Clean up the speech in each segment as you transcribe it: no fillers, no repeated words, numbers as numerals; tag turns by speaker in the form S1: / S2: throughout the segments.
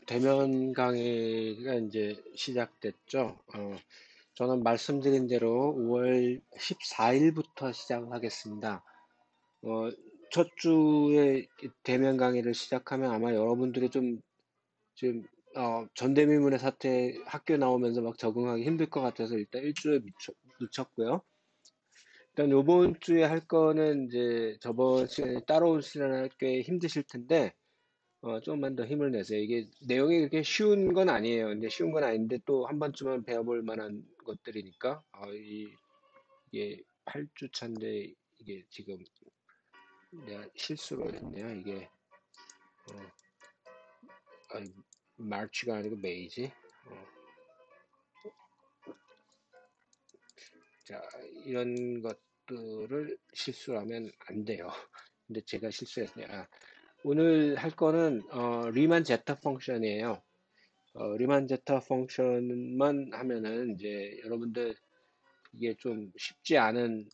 S1: 대면 강의가 이제 시작됐죠. 저는 말씀드린 대로 5월 14일부터 시작하겠습니다. 어, 첫 주에 대면 강의를 시작하면 아마 여러분들이 좀, 지금, 전대미문의 사태 학교 나오면서 막 적응하기 힘들 것 같아서 일단 일주일 늦췄고요. 일단 요번 주에 할 거는 이제 저번 시간에 따라올 시간에 꽤 힘드실 텐데, 조금만 더 힘을 내세요. 이게 내용이 그렇게 쉬운 건 아니에요. 근데 쉬운 건 아닌데 또 한 번쯤은 배워볼 만한 것들이니까, 이게 8주 차인데 이게 지금 내가 실수를 했네요. 이게, 어, 아니, 마치가 아니고 메이지. 어, 자, 이런 것들을 실수하면 안 돼요. 근데 제가 실수했네요. 오늘 할 거는, 리만 제타 펑션이에요. 리만 제타 펑션만 하면은 이제 여러분들 이게 좀 쉽지 않은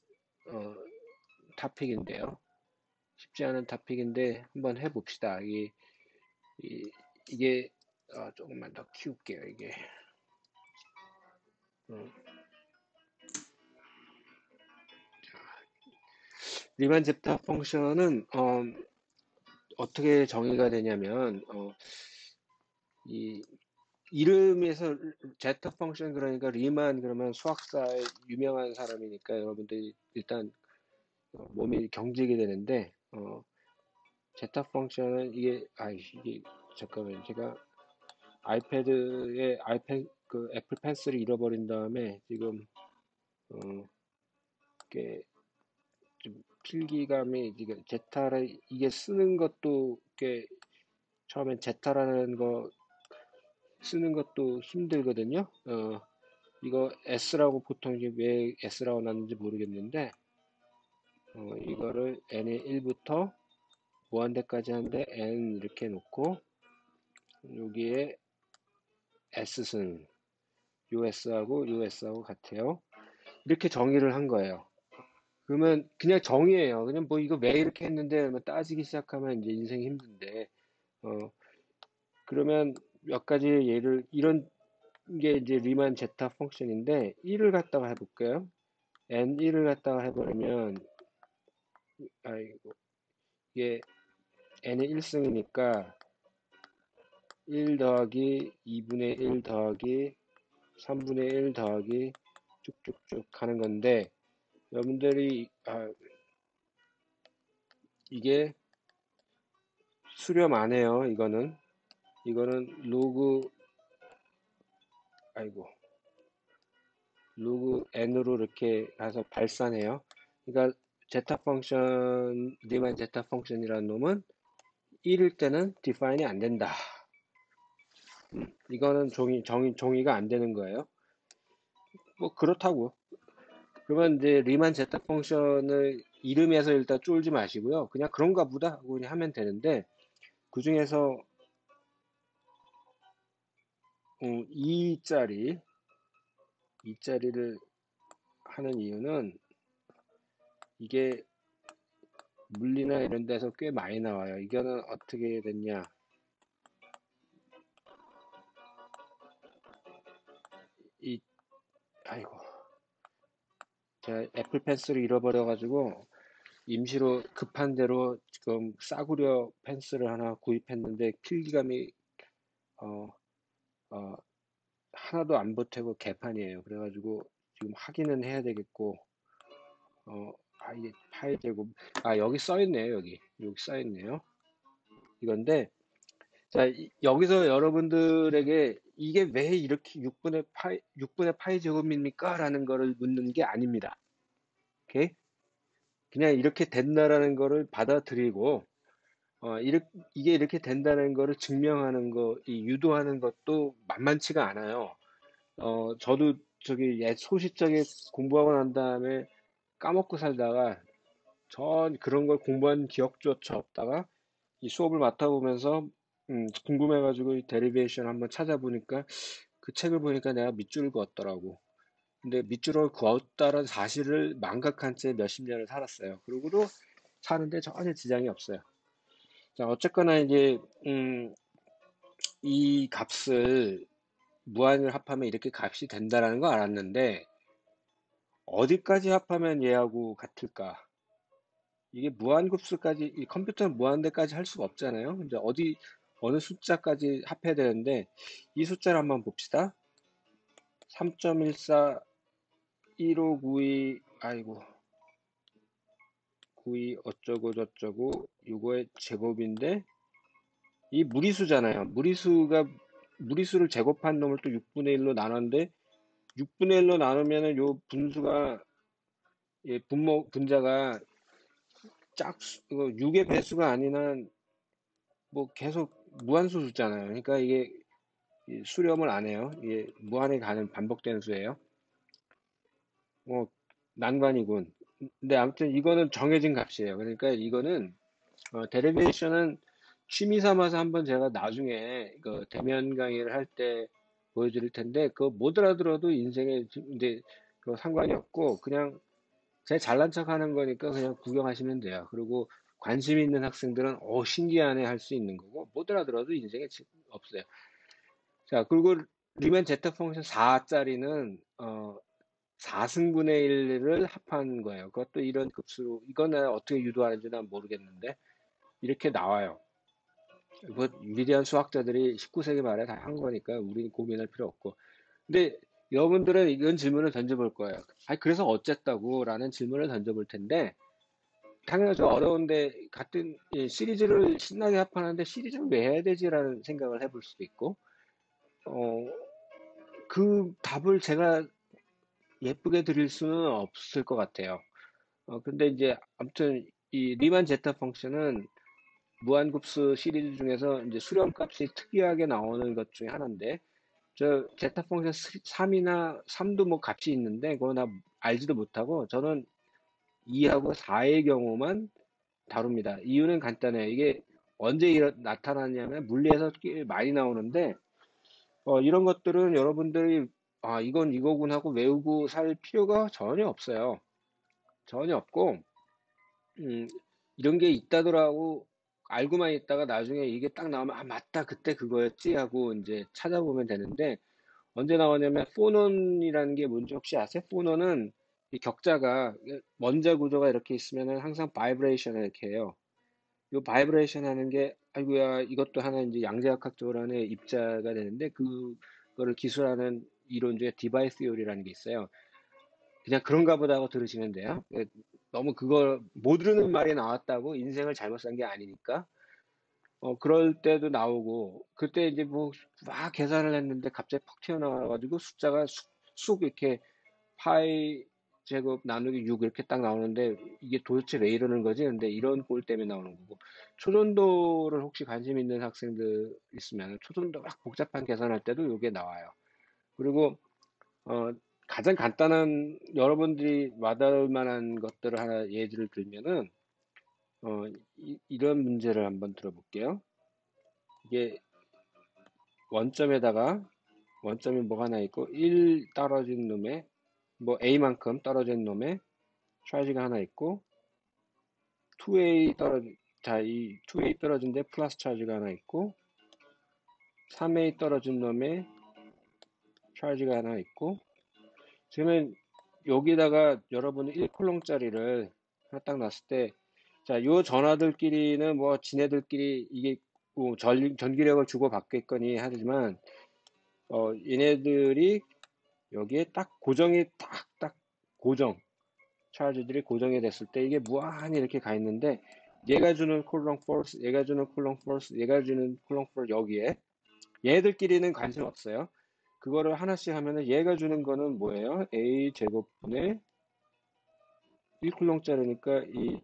S1: 어, 토픽인데요. 쉽지 않은 토픽인데 한번 해봅시다. 이, 이게 조금만 더 키울게요. 이게 어, 리만 제타 펑션은 떻게 정의가 되냐면 이 이름에서 제타 펑션 그러니까 리만 그러면 수학사의 유명한 사람이니까 여러분들이 일단 몸이 경직이 되는데 제타 펑션은 이게 잠깐만 제가 아이패드 그 애플 펜슬을 잃어버린 다음에 지금 어, 꽤 좀 필기감이 이게 제타를 이게 쓰는 것도 꽤 처음엔 제타라는 거 쓰는 것도 힘들거든요. 이거 S라고 보통 이게 왜 S라고 났는지 모르겠는데 이거를 n의 1부터 무한대까지 하는데 n 이렇게 놓고 여기에 S승 US하고 US하고 같아요. 이렇게 정의를 한 거예요. 그러면 그냥 정의예요. 그냥 뭐 이거 왜 이렇게 했는데 뭐 따지기 시작하면 이제 인생이 힘든데 어 그러면 몇 가지 예를 이런 게 이제 리만 제타 펑션인데 1을 갖다가 해볼까요? n1을 갖다가 해버리면 아이고 이게 n의 1승이니까 1 더하기 2분의 1 더하기 3분의 1 더하기 쭉쭉쭉 하는 건데 여러분들이 이게 수렴 안 해요. 이거는 아이고 로그 n으로 이렇게 가서 발산해요. 그러니까 제타 펑션 리만 제타 펑션이라는 놈은 1일 때는 디파인이 안 된다. 이거는 종이가 안 되는 거예요. 뭐 그렇다고. 그러면 이제 리만 제타 펑션을 이름에서 일단 쫄지 마시고요. 그냥 그런가 보다 하고 그냥 하면 되는데 그 중에서 2짜리를 하는 이유는 이게 물리나 이런 데서 꽤 많이 나와요. 이거는 어떻게 됐냐? 이 아이고 제가 애플 펜슬을 잃어버려가지고 임시로 급한 대로 지금 싸구려 펜슬을 하나 구입했는데 필기감이 어, 어, 하나도 안 보태고 개판이에요. 그래가지고 지금 확인은 해야 되겠고 이게 파일 제곱 여기 써있네요. 여기 써있네요. 이건데 자 여기서 여러분들에게 이게 왜 이렇게 6분의 파이 제곱입니까? 라는 거를 묻는 게 아닙니다. 오케이? 그냥 이렇게 된다라는 거를 받아들이고 이게 이렇게 된다는 거를 증명하는 거, 유도하는 것도 만만치가 않아요. 저도 저기 소시적에 공부하고 난 다음에 까먹고 살다가 전 그런 걸 공부한 기억조차 없다가 이 수업을 맡아보면서 궁금해가지고 이 데리베이션 한번 찾아보니까 그 책을 보니까 내가 밑줄을 그었더라고. 근데 밑줄을 그었다는 사실을 망각한 채 몇십 년을 살았어요. 그리고도 사는데 전혀 지장이 없어요. 자, 어쨌거나 이제, 이 값을 무한을 합하면 이렇게 값이 된다라는 거 알았는데 어디까지 합하면 얘하고 같을까? 이게 무한급수까지 이 컴퓨터는 무한대까지 할 수가 없잖아요. 근데 어느 숫자까지 합해야 되는데 이 숫자를 한번 봅시다. 3.14 1592 아이고 92 어쩌고 저쩌고 이거의 제곱인데 이 무리수잖아요. 무리수를 제곱한 놈을 또 6분의 1로 나눴는데 6분의 1로 나누면은 요 분수가 분자가 6의 배수가 아닌 한 뭐 계속 무한수 숫자잖아요. 그러니까 이게 수렴을 안 해요. 이게 무한에 가는 반복되는 수예요. 뭐 난관이군. 근데 아무튼 이거는 정해진 값이에요. 그러니까 이거는 데리베이션은 취미 삼아서 한번 제가 나중에 그 대면 강의를 할 때 보여드릴 텐데 그거 못 알아들어도 인생에 이제 그 상관이 없고 그냥 제 잘난 척 하는 거니까 그냥 구경하시면 돼요. 그리고 관심 있는 학생들은 신기하네 할 수 있는 거고 못 알아들어도 인생에 없어요. 자, 그리고 리만 제터 펑션 4짜리는 4승분의 1을 합한 거예요. 그것도 이런 급수로 이거는 어떻게 유도하는지 난 모르겠는데 이렇게 나와요. 뭐 위대한 수학자들이 19세기 말에 다 한 거니까 우리는 고민할 필요 없고. 근데 여러분들은 이런 질문을 던져볼 거예요. 아니, 그래서 어쨌다고? 라는 질문을 던져볼 텐데, 당연하죠. 어려운데, 같은 시리즈를 신나게 합하는데 시리즈를 왜 해야 되지라는 생각을 해볼 수도 있고, 어, 그 답을 제가 예쁘게 드릴 수는 없을 것 같아요. 근데 이제, 아무튼, 이 리만 제타 펑션은 무한급수 시리즈 중에서 이제 수렴값이 특이하게 나오는 것 중에 하나인데, 저 제타 펑션 3이나 3도 뭐 값이 있는데 그거 나 알지도 못하고 저는 2하고 4의 경우만 다룹니다. 이유는 간단해요. 이게 언제 나타나냐면 물리에서 꽤 많이 나오는데 이런 것들은 여러분들이 이건 이거군 하고 외우고 살 필요가 전혀 없어요. 전혀 없고 음, 이런 게 있다더라고 알고만 있다가 나중에 이게 딱 나오면 맞다 그때 그거였지 하고 이제 찾아보면 되는데 언제 나오냐면 포논이라는 게 뭔지 혹시 아세요? 포논은 이 격자가 원자 구조가 이렇게 있으면은 항상 바이브레이션을 이렇게 해요. 이 바이브레이션 하는 게 아이고야 이것도 하나 이제 양자역학적으로 하나의 입자가 되는데 그거를 기술하는 이론 중에 디바이 시오리라는 게 있어요. 그냥 그런가 보다 하고 들으시면 돼요. 너무 그걸 모르는 말이 나왔다고 인생을 잘못 산 게 아니니까. 그럴 때도 나오고, 그때 이제 뭐, 막 계산을 했는데 갑자기 퍽 튀어나와가지고 숫자가 쑥 이렇게 파이 제곱 나누기 6 이렇게 딱 나오는데 이게 도대체 왜 이러는 거지? 근데 이런 꼴 때문에 나오는 거고. 초전도를 혹시 관심 있는 학생들 있으면 초전도 막 복잡한 계산할 때도 이게 나와요. 그리고, 어, 가장 간단한 여러분들이 와닿을 만한 것들을 하나 예를 들면은, 어, 이런 문제를 한번 들어볼게요. 이게 원점에다가 원점이 뭐가 하나 있고 1 떨어진 놈에 뭐 A만큼 떨어진 놈에 차지가 하나 있고 2A 떨어진 이 2A 떨어진 데 플러스 차지가 하나 있고 3A 떨어진 놈에 차지가 하나 있고 그러면 여기다가 여러분이 1콜롬짜리를 하나 딱 놨을 때 자, 요 전화들끼리는 뭐 지네들끼리 이게 뭐 전기력을 주고 받겠거니 하지만 얘네들이 여기에 딱 고정이 딱 고정 차지들이 고정이 됐을 때 이게 무한히 이렇게 가 있는데 얘가 주는 콜롱 포스 얘가 주는 콜롱 포스 얘가 주는 콜롱 포스 여기에 얘들끼리는 관심 없어요. 그거를 하나씩 하면은 얘가 주는 거는 뭐예요? A 제곱분의 1쿨롱짜리니까 이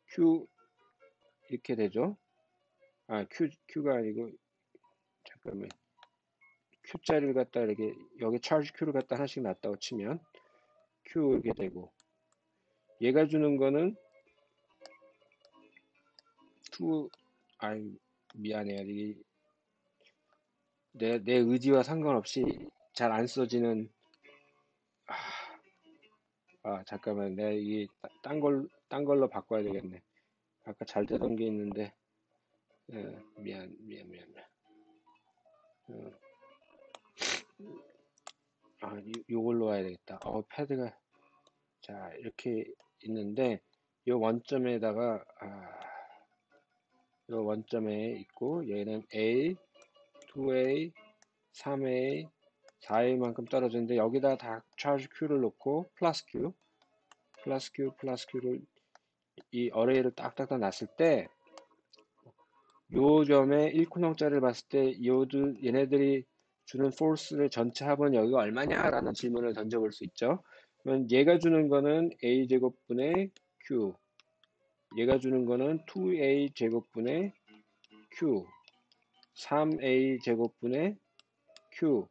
S1: Q 이렇게 되죠. Q가 아니고 잠깐만 Q짜리를 갖다 이렇게 여기 차지 Q를 갖다 하나씩 놨다고 치면 Q 이렇게 되고 얘가 주는 거는 2 미안해요. 내 의지와 상관없이 잘 안 써지는 잠깐만 내가 이게 딴 걸로 바꿔야 되겠네. 아까 잘 되던 게 있는데 미안. 어, 요걸로 와야 되겠다. 패드가, 자, 이렇게 있는데, 요 원점에다가, 요 원점에 있고, 얘는 A, 2A, 3A, 4A만큼 떨어지는데, 여기다 다 charge Q를 놓고, 플러스 Q를, 이 어레이를 딱딱딱 놨을 때, 요 점에 1쿠оном짜리를 봤을 때, 얘네들이 주는 포스의 전체 합은 여기가 얼마냐? 라는 질문을 던져볼 수 있죠. 그러면 얘가 주는 거는 A제곱분의 Q, 얘가 주는 거는 2A 제곱분의 Q, 3A 제곱분의 Q.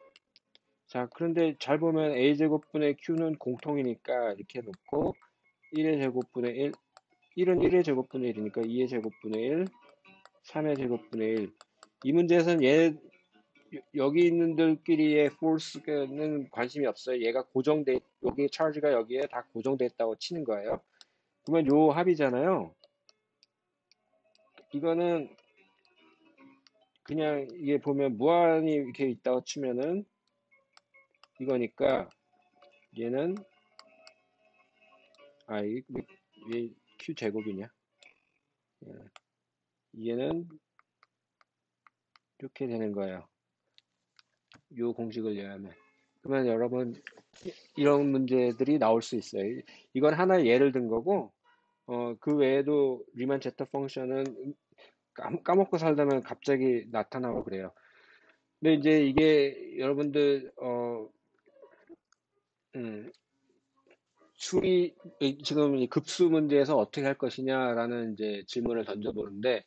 S1: 자, 그런데 잘 보면 A 제곱분의 Q는 공통이니까 이렇게 놓고 1의 제곱분의 1, 1은 1의 제곱분의 1이니까 2의 제곱분의 1, 3의 제곱분의 1. 이 문제에서는 여기 있는 들끼리의 force는 관심이 없어요. 얘가 고정돼, 여기 charge가 여기에 다 고정돼 있다고 치는 거예요. 그러면 요 합이잖아요. 이거는 그냥 이게 보면 무한히 이렇게 있다고 치면은 이거니까 얘는 이게 왜 q 제곱이냐? 얘는 이렇게 되는 거예요. 요 공식을 이해하면. 그러면 여러분 이런 문제들이 나올 수 있어요. 이건 하나의 예를 든 거고 그 외에도 리만 제터 펑션은 까먹고 살다면 갑자기 나타나고 그래요. 근데 이제 이게 여러분들 지금 이 급수 문제에서 어떻게 할 것이냐라는 이제 질문을 던져보는데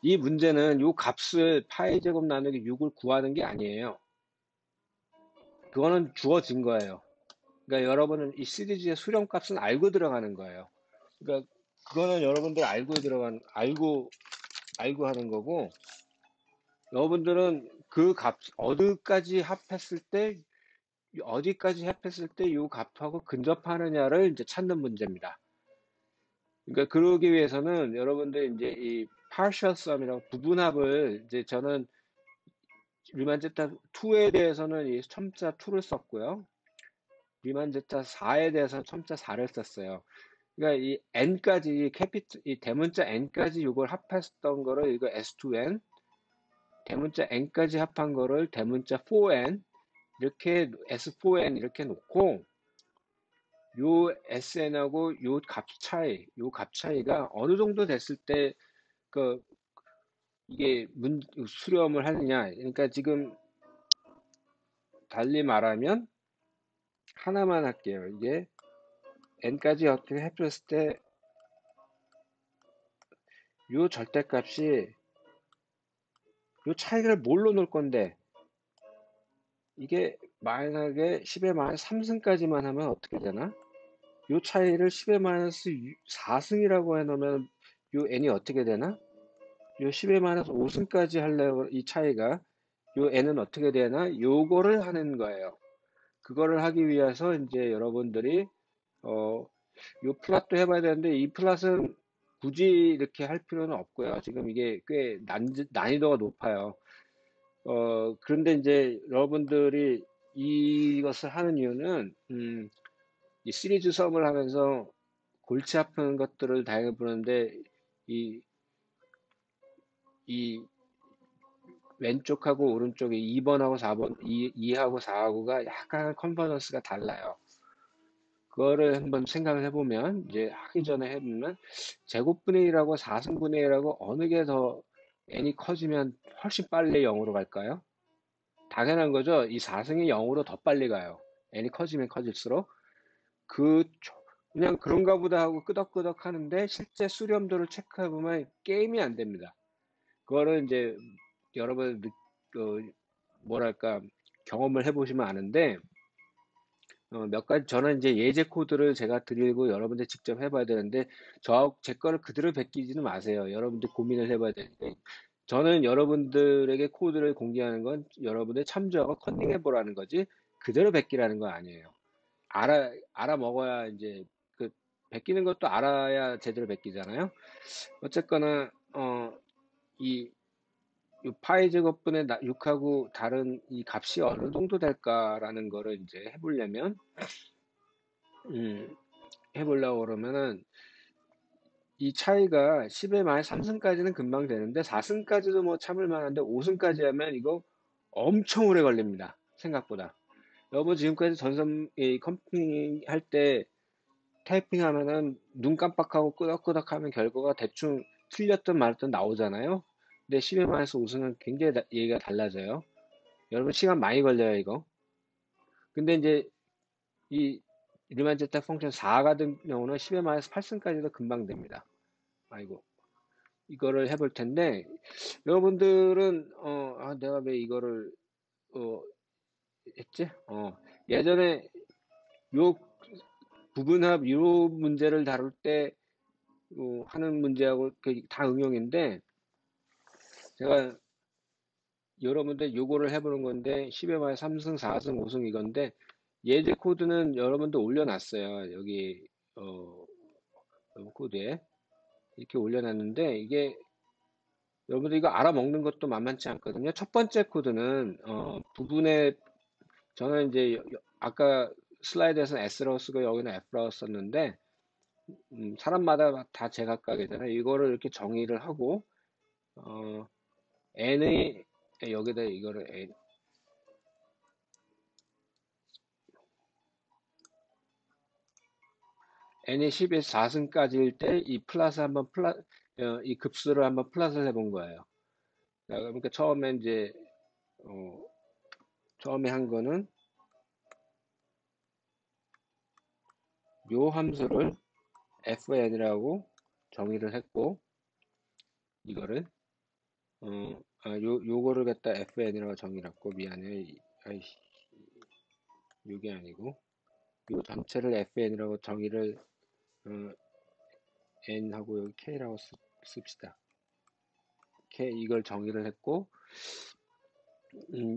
S1: 이 문제는 요 값을 파이 제곱 나누기 6을 구하는 게 아니에요. 그거는 주어진 거예요. 그러니까 여러분은 이 시리즈의 수렴값은 알고 들어가는 거예요. 그러니까 그거는 여러분들 알고 하는 거고 여러분들은 그 값, 어디까지 합했을 때 이 값하고 근접하느냐를 이제 찾는 문제입니다. 그러니까 그러기 위해서는 여러분들 이제 이 partial sum이라고 부분합을 이제 저는 리만 제타 2에 대해서는 이 첨자 2를 썼고요. 리만 제타 4에 대해서는 첨자 4를 썼어요. 그러니까 이 n까지 이 대문자 n까지 이걸 합했던 거를 이거 S2n, 대문자 n까지 합한 거를 대문자 4n 이렇게 S4n 이렇게 놓고 요 SN하고 요 값 차이가 어느 정도 됐을 때 그 이게 수렴을 하느냐. 그러니까 지금 달리 말하면 하나만 할게요. 이게 n까지 어떻게 합했을 때 요 절대값이 요 차이를 뭘로 놓을 건데 이게 만약에 10의 마이너스 3승까지만 하면 어떻게 되나? 요 차이를 10의 마이너스 4승이라고 해놓으면 요 n이 어떻게 되나? 요 10의 마이너스 5승까지 하려고 이 차이가 요 n은 어떻게 되나? 요거를 하는 거예요. 그거를 하기 위해서 이제 여러분들이 요 플랫도 해봐야 되는데 이 플랫은 굳이 이렇게 할 필요는 없고요. 지금 이게 꽤 난이도가 높아요. 그런데 이제 여러분들이 이것을 하는 이유는 이 시리즈 수업을 하면서 골치 아픈 것들을 다양히 보는데 이, 이 왼쪽하고 오른쪽에 2번하고 4번, 2하고 4하고가 약간 컨버전스가 달라요. 그거를 한번 생각을 해보면, 이제 하기 전에 해보면, 제곱분의 1하고 4승분의 1하고 어느 게 더 n이 커지면 훨씬 빨리 0으로 갈까요? 당연한 거죠. 이 4승이 0으로 더 빨리 가요. n이 커지면 커질수록. 그, 그냥 그런가 보다 하고 끄덕끄덕 하는데, 실제 수렴도를 체크해보면 게임이 안 됩니다. 그거를 이제 여러분 뭐랄까 경험을 해보시면 아는데 몇 가지 저는 이제 예제 코드를 제가 드리고 여러분들 직접 해봐야 되는데 제 거를 그대로 베끼지는 마세요. 여러분들 고민을 해봐야 되는데 저는 여러분들에게 코드를 공개하는 건 여러분들 참조하고 컨닝해 보라는 거지 그대로 베끼라는 건 아니에요. 알아 먹어야 이제 그 베끼는 것도 알아야 제대로 베끼잖아요. 어쨌거나 이 이 파이 제곱분의 6하고 다른 이 값이 어느 정도 될까라는 거를 이제 해보려면, 해보려고 그러면은 이 차이가 10의 마이너스 3승까지는 금방 되는데 4승까지도 뭐 참을 만한데 5승까지 하면 이거 엄청 오래 걸립니다. 생각보다. 여보 지금까지 전선 이 컴퓨팅 할 때 타이핑하면은 눈 깜빡하고 끄덕끄덕 하면 결과가 대충 틀렸든 말든 나오잖아요. 근데 10의 마이너스 5승은 굉장히 얘기가 달라져요. 여러분 시간 많이 걸려요 이거. 근데 이제 이 리만 제타 펑션 4 같은 경우는 10의 마이너스 8승까지도 금방 됩니다. 아이고. 이거를 해볼 텐데 여러분들은 내가 왜 이거를 어, 했지? 예전에 요 부분합 요 문제를 다룰 때 하는 문제하고 다 응용인데 제가 여러분들 요거를 해보는 건데 10에 마이너스 3승 4승 5승 이건데 예제 코드는 여러분들 올려놨어요. 여기 어, 코드에 이렇게 올려놨는데 이게 여러분들 이거 알아먹는 것도 만만치 않거든요. 첫 번째 코드는 부분의 저는 이제 아까 슬라이드에서는 S라고 쓰고 여기는 F라고 썼는데 사람마다 다 제각각이잖아요. 이거를 이렇게 정의를 하고 어, N의 여기다 이거를 N이 10에서 4승까지일 때 이 플러스 한번 이 급수를 한번 플러스를 해본 거예요. 그러니까 처음에 이제 어, 처음에 한 거는 요 함수를 fn이라고 정의를 했고 이거를 요거를 갖다 fn이라고 정의를 했고 미안해 아이씨 요게 아니고 요 전체를 fn이라고 정의를 어, n하고 여기 k라고 씁시다. k 이걸 정의를 했고 음,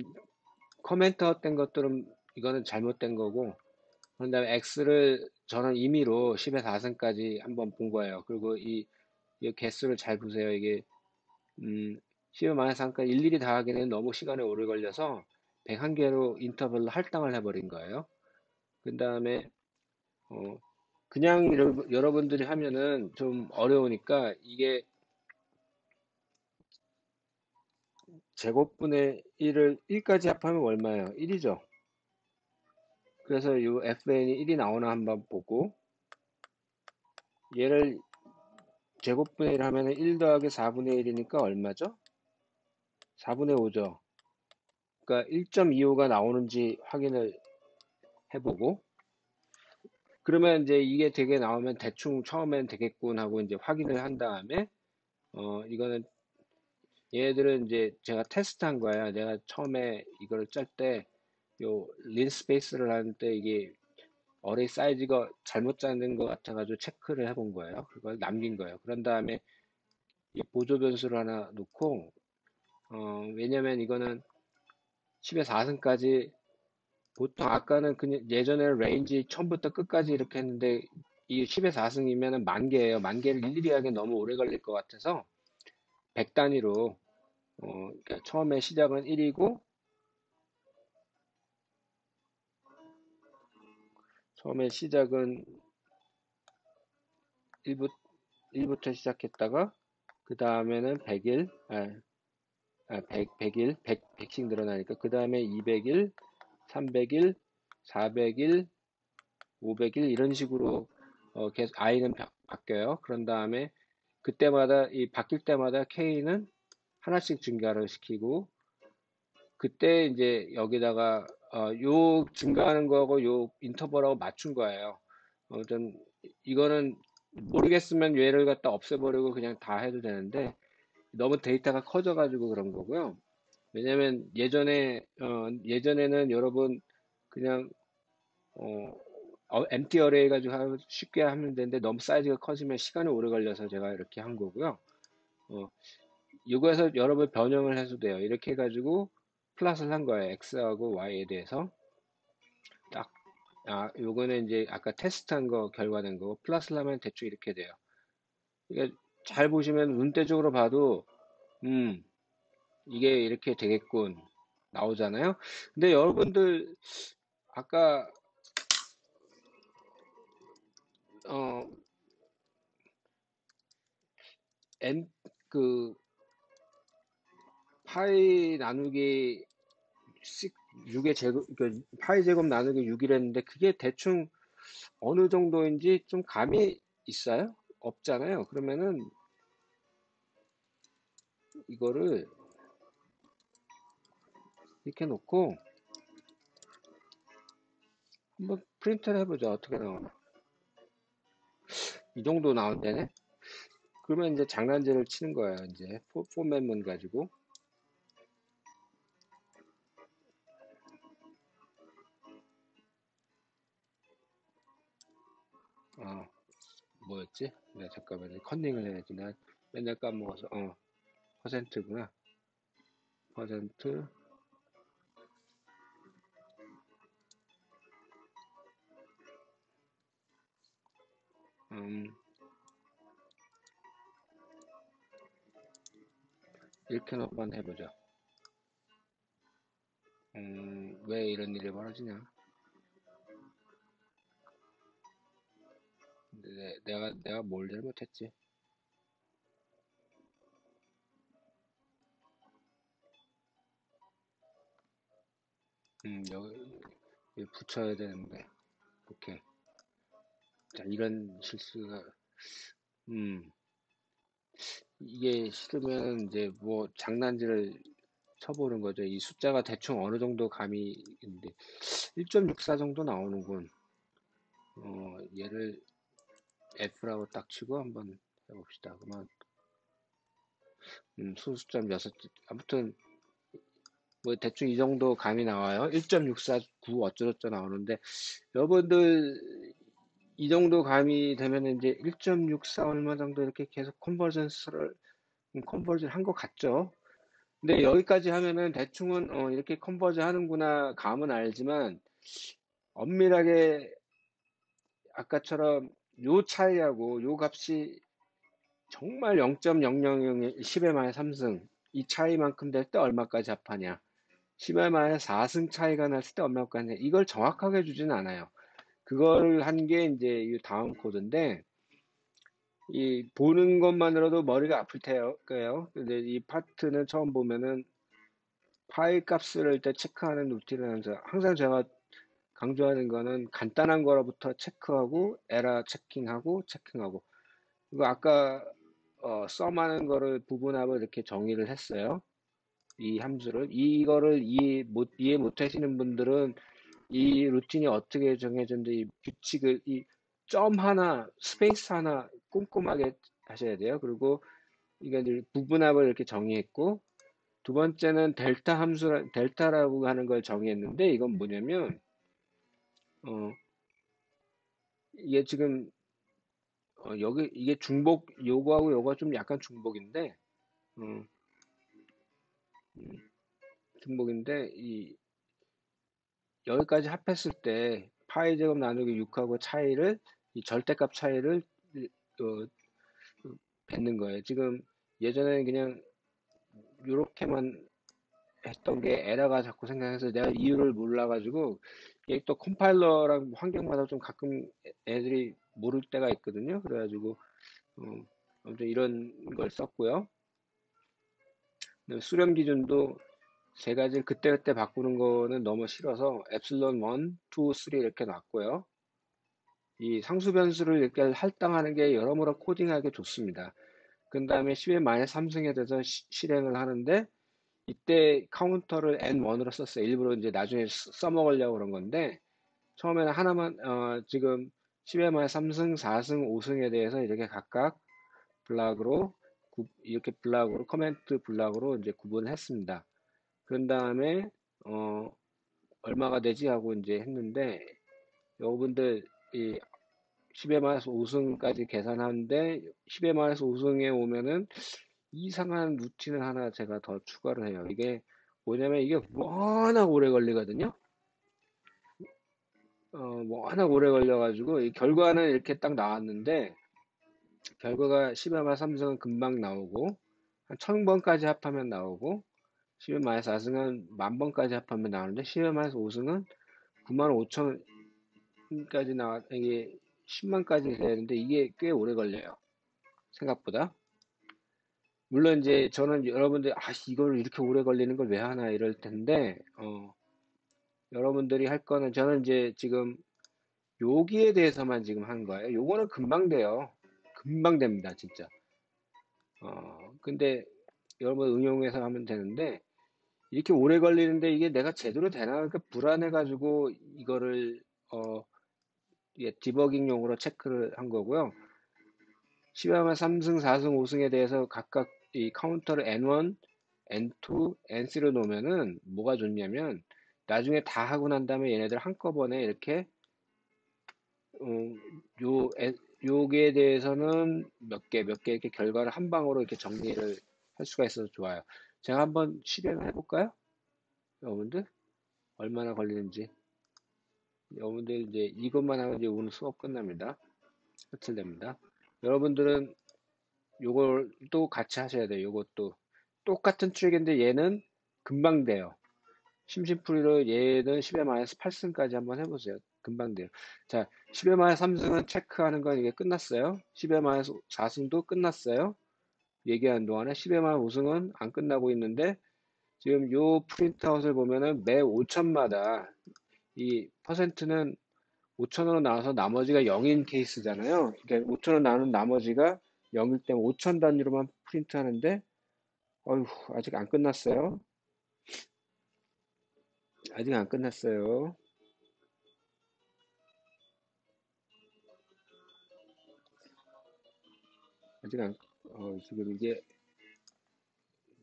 S1: 커멘트 된 것들은 이거는 잘못된 거고 그런 다음에 x를 저는 임의로 10의 4승까지 한번 본 거예요. 그리고 이 개수를 잘 보세요. 이게 10의 마이너스 3까지 일일이 다 하기에는 너무 시간이 오래 걸려서 101개로 인터벌로 할당을 해버린 거예요. 그 다음에 그냥 여러분들이 하면은 좀 어려우니까 이게 제곱분의 1을 1까지 합하면 얼마예요? 1이죠. 그래서 이 fn이 1이 나오나 한번 보고 얘를 제곱분의 1 하면 1 더하기 4분의 1이니까 얼마죠? 4분의 5죠. 그러니까 1.25가 나오는지 확인을 해보고 그러면 이제 이게 되게 나오면 대충 처음엔 되겠군 하고 이제 확인을 한 다음에 이거는 얘들은 이제 제가 테스트한 거야. 내가 처음에 이거를 짤 때 요 린 스페이스를 하는데 이게 어레이 사이즈가 잘못 짜는 것 같아가지고 체크를 해본 거예요. 그걸 남긴 거예요. 그런 다음에 이 보조 변수를 하나 놓고 왜냐면 이거는 10의 4승까지 보통 아까는 그냥 예전에는 레인지 처음부터 끝까지 이렇게 했는데 이 10의 4승이면은 만 개예요. 만 개를 일일이 하기 너무 오래 걸릴 것 같아서 100 단위로 그러니까 처음에 시작은 1이고 처음에 시작은 1부터 시작했다가 그 다음에는 100일 100일 100씩 늘어나니까 그 다음에 200일 300일 400일 500일 이런 식으로 계속 i는 바뀌어요. 그런 다음에 그때마다 이 바뀔 때마다 K는 하나씩 증가를 시키고 그때 이제 여기다가 요 증가하는 거하고 요 인터벌하고 맞춘 거예요. 좀 이거는 모르겠으면 얘를 갖다 없애버리고 그냥 다 해도 되는데 너무 데이터가 커져가지고 그런 거고요. 왜냐면 예전에는 여러분 그냥 MT 어레이 가지고 쉽게 하면 되는데 너무 사이즈가 커지면 시간이 오래 걸려서 제가 이렇게 한 거고요. 이거에서 여러분 변형을 해도 돼요. 이렇게 해가지고 플러스를 한 거예요. X하고 Y에 대해서. 딱, 요거는 이제 아까 테스트한 거 결과된 거고, 플러스를 하면 대충 이렇게 돼요. 그러니까 잘 보시면 눈대중으로 봐도, 음, 이게 이렇게 되겠군 나오잖아요. 근데 여러분들 아까 어 n 그 파이 나누기 6의 제곱 그 파이 제곱 나누기 6이랬는데 그게 대충 어느 정도인지 좀 감이 있어요? 없잖아요. 그러면은 이거를 이렇게 놓고 한번 프린트를 해보자. 어떻게 나오나? 이 정도 나온다네. 그러면 이제 장난질을 치는 거예요. 이제 포맷만 가지고. 어, 뭐였지? 네, 잠깐만요. 컨닝을 해야지. 나 맨날 까먹어서. 퍼센트구나. 퍼센트. 음, 이렇게 한번 해보자. 왜 이런 일이 벌어지냐? 내가 뭘 잘못했지? 여기 붙여야 되는데. 오케이. 자, 이런 실수가, 음, 이게 싫으면 이제 뭐 장난질을 쳐보는 거죠. 이 숫자가 대충 어느 정도 감이 있는데, 1.64 정도 나오는군. 얘를 F라고 딱 치고 한번 해봅시다. 그러면, 소수점 6, 아무튼, 뭐 대충 이 정도 감이 나와요. 1.649 어쩌저쩌 나오는데, 여러분들 이 정도 감이 되면 이제 1.64 얼마 정도 이렇게 계속 컨버전 한 것 같죠? 근데 여기까지 하면은 대충은 이렇게 컨버전 하는구나 감은 알지만 엄밀하게 아까처럼 요 차이하고 요 값이 정말 0.000 10의 마이너스 3승 이 차이만큼 될 때 얼마까지 합하냐 10의 마이너스 4승 차이가 났을 때 얼마까지 하냐 이걸 정확하게 주지는 않아요. 그걸 한 게 이제 이 다음 코드인데 이 보는 것만으로도 머리가 아플 테요. 근데 이 파트는 처음 보면은 파일 값을 일단 체크하는 루틴을 하면서 항상 제가 강조하는 거는 간단한 거로부터 체크하고 에러 체킹하고 체킹하고 그리고 아까 썸하는 거를 부분합을 이렇게 정의를 했어요. 이 함수를 이거를 이해 못 하시는 분들은 이 루틴이 어떻게 정해졌는지 이 규칙을 이 점 하나 스페이스 하나 꼼꼼하게 하셔야 돼요. 그리고 이게 이제 부분합을 이렇게 정의했고 두 번째는 델타라고 하는 걸 정의했는데 이건 뭐냐면 어, 이게 지금 여기 이게 중복 요거하고 요거 좀 약간 중복인데 어, 중복인데 이 여기까지 합했을 때 파이 제곱 나누기 6하고 차이를 이 절대값 차이를 어, 뱉는 거예요. 지금 예전에는 그냥 이렇게만 했던 게 에러가 자꾸 생겨서 내가 이유를 몰라가지고 이게 또 컴파일러랑 환경마다 좀 가끔 애들이 모를 때가 있거든요. 그래가지고 어, 아무튼 이런 걸 썼고요. 수렴 기준도 세 가지 그때그때 바꾸는 거는 너무 싫어서 엡실론 1, 2, 3 이렇게 놨고요. 이 상수 변수를 이렇게 할당하는 게 여러모로 코딩하기 좋습니다. 그 다음에 10의 마이너스 3승에 대해서 실행을 하는데 이때 카운터를 N1으로 썼어요. 일부러 이제 나중에 써먹으려고 그런 건데 처음에는 하나만 지금 10의 마이너스 3승, 4승, 5승에 대해서 이렇게 각각 블락으로 이렇게 블락으로 커멘트 블락으로 이제 구분했습니다. 그런 다음에 어, 얼마가 되지 하고 이제 했는데 여러분들 이 10의 마이너스 5승까지 계산하는데 10의 마이너스 5승에 오면은 이상한 루틴을 하나 제가 더 추가를 해요. 이게 뭐냐면 이게 워낙 오래 걸리거든요. 워낙 오래 걸려가지고 이 결과는 이렇게 딱 나왔는데 결과가 10의 마이너스 3승은 금방 나오고 한 1000번까지 합하면 나오고 10의-4승은 만 번까지 합하면 나오는데 10의-5승은 9만 5천까지 이게 10만까지 되는데 이게 꽤 오래 걸려요. 생각보다. 물론 이제 저는 여러분들 이걸 이렇게 오래 걸리는 걸 왜 하나 이럴 텐데 여러분들이 할 거는 저는 이제 지금 여기에 대해서만 지금 한 거예요. 요거는 금방 돼요. 금방 됩니다, 진짜. 근데 여러분 응용해서 하면 되는데 이렇게 오래 걸리는데 이게 내가 제대로 되나? 그러니까 불안해가지고 이거를 디버깅용으로 체크를 한 거고요. 10회만 3승, 4승, 5승에 대해서 각각 이 카운터를 N1, N2, N3로 놓으면은 뭐가 좋냐면 나중에 다 하고 난 다음에 얘네들 한꺼번에 이렇게 요, 요게 대해서는 몇 개 이렇게 결과를 한 방으로 이렇게 정리를 할 수가 있어서 좋아요. 제가 한번 실행을 해볼까요? 여러분들? 얼마나 걸리는지. 여러분들 이제 이것만 하면 이제 오늘 수업 끝납니다. 끝을냅니다. 여러분들은 요걸 또 같이 하셔야 돼요. 요것도. 똑같은 트릭인데 얘는 금방 돼요. 심심풀이로 얘는 10의-8승까지 한번 해보세요. 금방 돼요. 자, 10의-3승은 체크하는 건 이게 끝났어요. 10의-4승도 끝났어요. 얘기하는 동안에 10의-5승은 안 끝나고 있는데 지금 요 프린트아웃을 보면은 매 5천마다 이 퍼센트는 5천으로 나와서 나머지가 0인 케이스잖아요. 그러니까 5천으로 나오는 나머지가 0일 때문에 5천 단위로만 프린트하는데 어휴 아직 안 끝났어요. 아직 안 끝났어요. 아직 안, 지금 이게,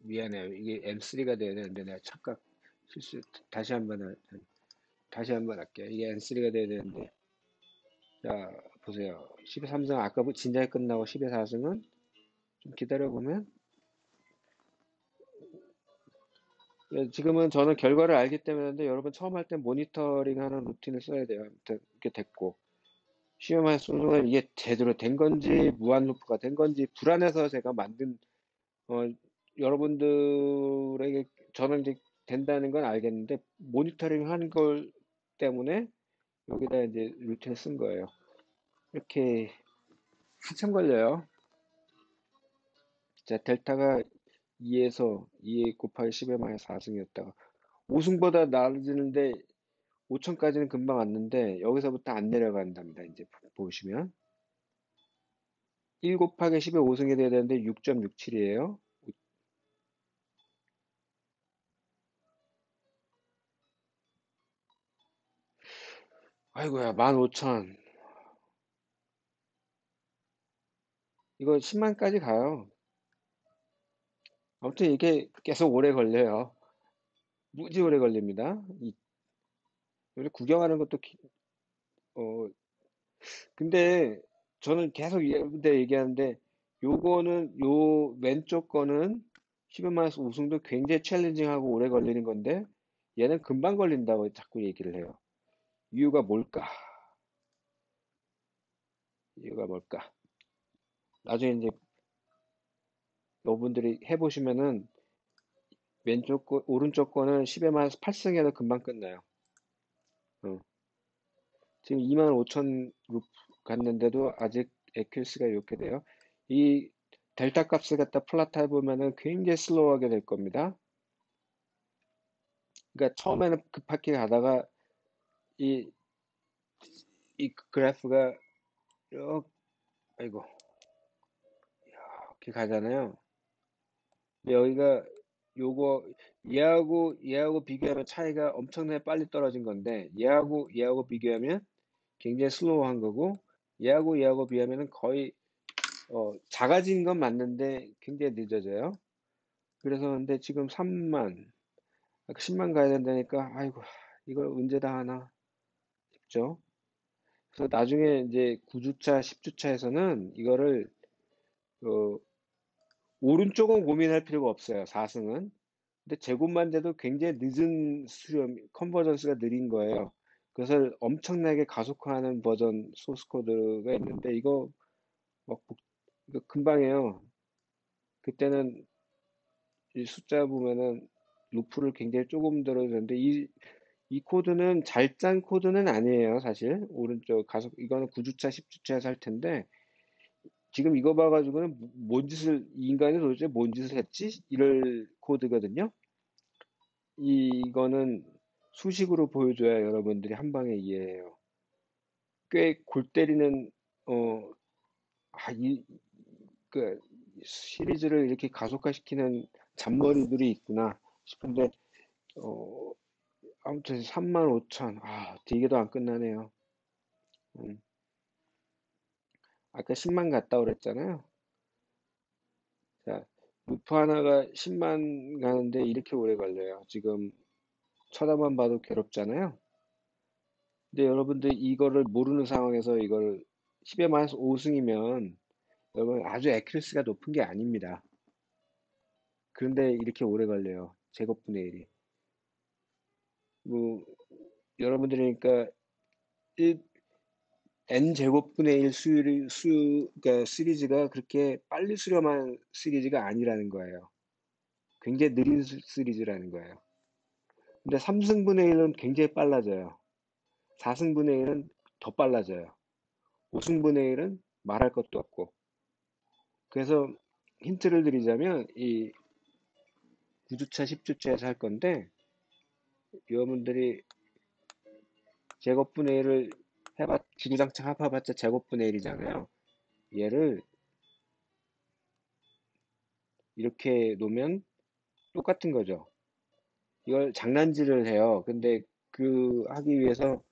S1: 미안해요. 이게 M3가 돼야 되는데, 내가 착각, 실수, 다시 한번 할게요. 이게 M3가 돼야 되는데, 자, 보세요. 13승, 아까 진작에 끝나고 10의-4승은 좀 기다려보면, 지금은 저는 결과를 알기 때문인데, 여러분 처음 할 때 모니터링 하는 루틴을 써야 돼요. 아무튼, 이렇게 됐고. 시험할 소송은 이게 제대로 된 건지, 무한 루프가 된 건지, 불안해서 제가 만든 어, 여러분들에게 저는 이제 된다는 건 알겠는데 모니터링 하는 걸 때문에 여기다 이제 루틴을 쓴 거예요. 이렇게 한참 걸려요. 자, 델타가 2에서 2 곱하기 10의-4승이었다가 5승보다 나아지는데 5천까지는 금방 왔는데 여기서부터 안 내려간답니다. 이제 보시면 1 곱하기 10의 5승이 돼야 되는데 6.67이에요. 아이고야 15,000 이거 10만까지 가요. 아무튼 이게 계속 오래 걸려요. 무지 오래 걸립니다. 원래 구경하는 것도 어 근데 저는 계속 여러분들 얘기하는데 요거는 요 왼쪽 거는 10웬만해서 우승도 굉장히 챌린징하고 오래 걸리는 건데 얘는 금방 걸린다고 자꾸 얘기를 해요. 이유가 뭘까? 이유가 뭘까? 나중에 이제 여러분들이 해보시면은 왼쪽 거, 오른쪽 거는 10웬만해서 8승해도 금방 끝나요. 어. 지금 25,000 갔는데도 아직 에큐스가 이렇게 돼요. 이 델타 값을 갖다 플랫 해보면은 굉장히 슬로우하게 될 겁니다. 그러니까 처음에는 급하게 가다가 이, 이 그래프가 이렇게, 아이고, 이렇게 가잖아요. 근데 여기가 요거 얘하고 비교하면 차이가 엄청나게 빨리 떨어진 건데 얘하고 비교하면 굉장히 슬로우한 거고 얘하고 비하면은 거의 작아진 건 맞는데 굉장히 늦어져요. 그래서 근데 지금 3만, 10만 가야 된다니까, 아이고, 이걸 언제 다 하나 싶죠. 그래서 나중에 이제 9주차, 10주차에서는 이거를, 어, 오른쪽은 고민할 필요가 없어요. 4승은. 근데 제곱만 돼도 굉장히 늦은 수렴, 컨버전스가 느린 거예요. 그것을 엄청나게 가속화하는 버전 소스 코드가 있는데, 막, 이거 금방 해요. 그때는 이 숫자 보면은 루프를 굉장히 조금 들어주는데 이 코드는 잘 짠 코드는 아니에요, 사실. 오른쪽 가속, 이거는 9주차, 10주차에서 할 텐데, 지금 이거 봐가지고는 이 인간이 도대체 뭔 짓을 했지? 이럴 코드거든요. 이거는 수식으로 보여줘야 여러분들이 한 방에 이해해요. 꽤 골 때리는, 어, 아, 그, 시리즈를 이렇게 가속화시키는 잔머리들이 있구나 싶은데, 어, 아무튼 35,000, 되게도 안 끝나네요. 음, 아까 10만 갔다 그랬잖아요. 자, 루프 하나가 10만 가는데 이렇게 오래 걸려요. 지금 쳐다만 봐도 괴롭잖아요. 근데 여러분들 이거를 모르는 상황에서 이걸 10에 마이너스 5승이면 여러분 아주 액큐리스가 높은 게 아닙니다. 그런데 이렇게 오래 걸려요. 제곱분의 1이. 뭐, 여러분들이니까 n 제곱분의 1 그러니까 시리즈가 그렇게 빨리 수렴한 시리즈가 아니라는 거예요. 굉장히 느린 시리즈라는 거예요. 근데 3승분의 1은 굉장히 빨라져요. 4승분의 1은 더 빨라져요. 5승분의 1은 말할 것도 없고. 그래서 힌트를 드리자면 이 9주차, 10주차에서 할 건데 여러분들이 제곱분의 1을 지구장창 합해봤자 제곱분의 1이잖아요. 얘를 이렇게 놓으면 똑같은 거죠. 이걸 장난질을 해요. 근데 그 하기 위해서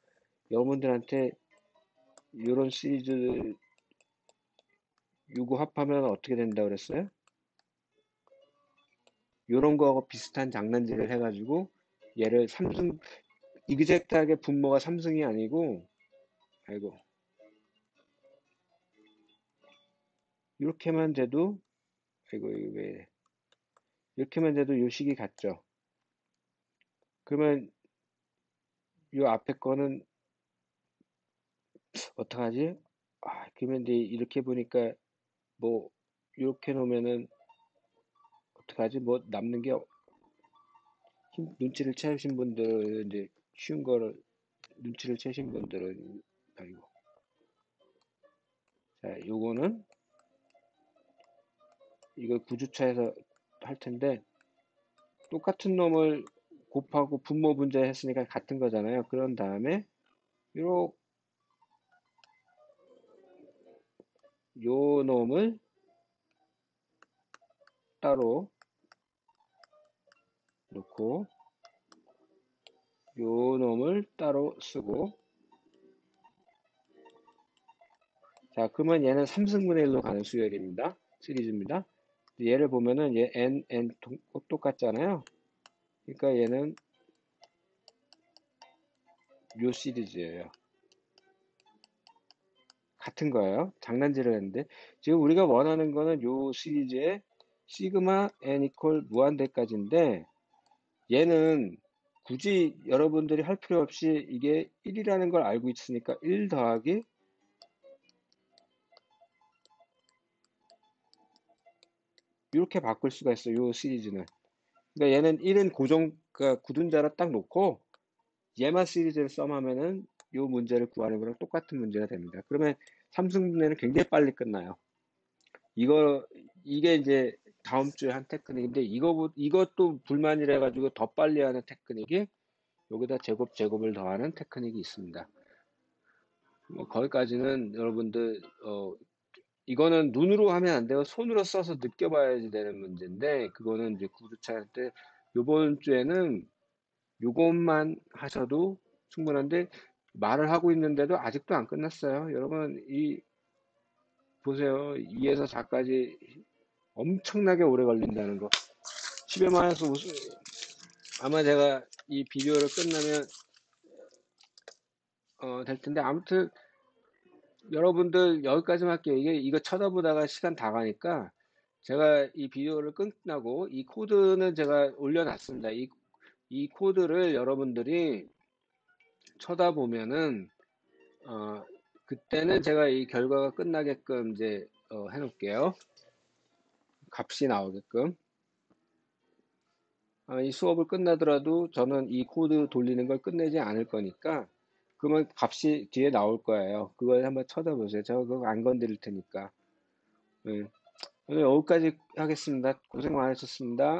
S1: 여러분들한테 이런 시리즈 요거 합하면 어떻게 된다 그랬어요? 요런 거하고 비슷한 장난질을 해가지고 얘를 3승 이그젝트하게 분모가 3승이 아니고 아이고 이렇게만 돼도 아이고 이거 왜 이렇게만 돼도 요 식이 같죠. 그러면 요 앞에 거는 어떡하지? 그러면 이제 이렇게 보니까 뭐 이렇게 놓으면은 어떡하지? 뭐 남는 게 눈치를 채우신 분들은 이제 쉬운 거를 눈치를 채신 분들은 아이고 자 요거는 이거 9주차에서 할 텐데 똑같은 놈을 곱하고 분모 분자 했으니까 같은 거잖아요. 그런 다음에 요 놈을 따로 놓고 요 놈을 따로 쓰고 자 그러면 얘는 3승분의 1로 가는 수열입니다. 시리즈입니다. 얘를 보면은 얘 n 똑같잖아요. 그러니까 얘는 요 시리즈예요. 같은 거예요. 장난질을 했는데 지금 우리가 원하는 거는 요 시리즈의 시그마 n 이퀄 무한대까지인데 얘는 굳이 여러분들이 할 필요 없이 이게 1이라는 걸 알고 있으니까 1 더하기 이렇게 바꿀 수가 있어요. 요 시리즈는. 그러니까 얘는 1은 그러니까 굳은자로 딱 놓고 얘만 시리즈를 썸하면은 요 문제를 구하는 거랑 똑같은 문제가 됩니다. 그러면 삼승분해는 굉장히 빨리 끝나요. 이게 이제 다음 주에 한 테크닉인데 이것도 불만이라 가지고 더 빨리 하는 테크닉이 여기다 제곱을 더하는 테크닉이 있습니다. 뭐 거기까지는 여러분들 이거는 눈으로 하면 안 돼요. 손으로 써서 느껴봐야지 되는 문제인데 그거는 이제 구두차 할 때 요번 주에는 요것만 하셔도 충분한데 말을 하고 있는데도 아직도 안 끝났어요. 여러분 보세요. 2에서 4까지 엄청나게 오래 걸린다는 거. 10에 마이너스 5 아마 제가 이 비디오를 끝나면 될 텐데 아무튼 여러분들 여기까지만 할게요. 이거 쳐다보다가 시간 다 가니까 제가 이 비디오를 끝나고 이 코드는 제가 올려놨습니다. 이 코드를 여러분들이 쳐다보면은 그때는 제가 이 결과가 끝나게끔 이제 해놓을게요. 값이 나오게끔. 이 수업을 끝나더라도 저는 이 코드 돌리는 걸 끝내지 않을 거니까 그러면 값이 뒤에 나올 거예요. 그걸 한번 쳐다보세요. 저 그거 안 건드릴 테니까. 네. 오늘 여기까지 하겠습니다. 고생 많으셨습니다.